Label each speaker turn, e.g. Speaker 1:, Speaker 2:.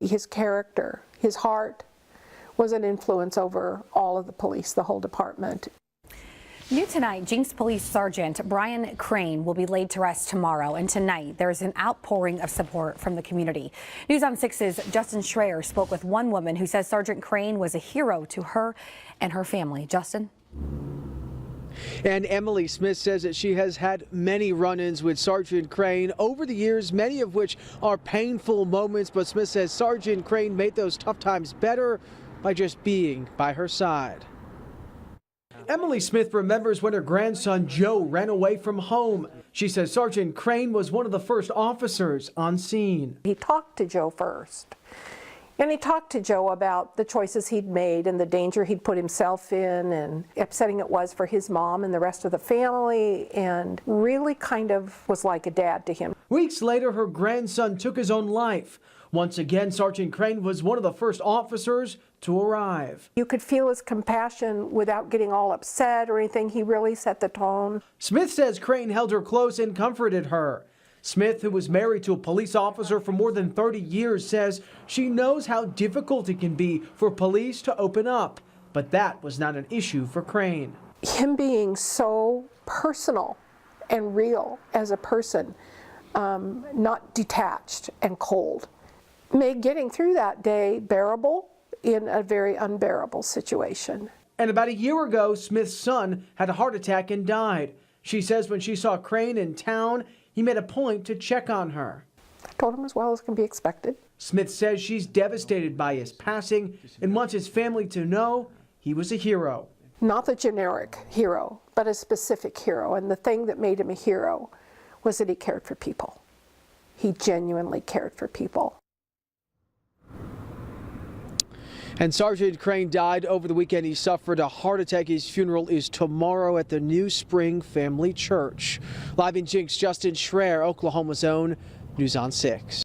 Speaker 1: His character, his heart, was an influence over all of the police, the whole department.
Speaker 2: New tonight, Jenks Police Sergeant Brian Crain will be laid to rest tomorrow, and tonight there's an outpouring of support from the community. News on 6's Justin Schreier spoke with one woman who says Sergeant Crain was a hero to her and her family. Justin?
Speaker 3: And Emily Smith says that she has had many run-ins with Sergeant Crain over the years, many of which are painful moments, but Smith says Sergeant Crain made those tough times better by just being by her side. Emily Smith remembers when her grandson Joe ran away from home. She says Sergeant Crain was one of the first officers on scene.
Speaker 1: He talked to Joe first, and he talked to Joe about the choices he'd made and the danger he'd put himself in and upsetting it was for his mom and the rest of the family, and really kind of was like a dad to him.
Speaker 3: Weeks later, her grandson took his own life. Once again, Sergeant Crain was one of the first officers to arrive.
Speaker 1: You could feel his compassion without getting all upset or anything. He really set the tone.
Speaker 3: Smith says Crain held her close and comforted her. Smith, who was married to a police officer for more than 30 years, says she knows how difficult it can be for police to open up, but that was not an issue for Crain.
Speaker 1: Him being so personal and real as a person, not detached and cold, made getting through that day bearable in a very unbearable situation.
Speaker 3: And about a year ago, Smith's son had a heart attack and died. She says when she saw Crain in town, he made a point to check on her.
Speaker 1: I told him as well as can be expected.
Speaker 3: Smith says she's devastated by his passing and wants his family to know he was a hero.
Speaker 1: Not the generic hero, but a specific hero. And the thing that made him a hero was that he cared for people. He genuinely cared for people.
Speaker 3: And Sergeant Crain died over the weekend. He suffered a heart attack. His funeral is tomorrow at the New Spring Family Church. Live in Jenks, Justin Schreier, Oklahoma's own News on 6.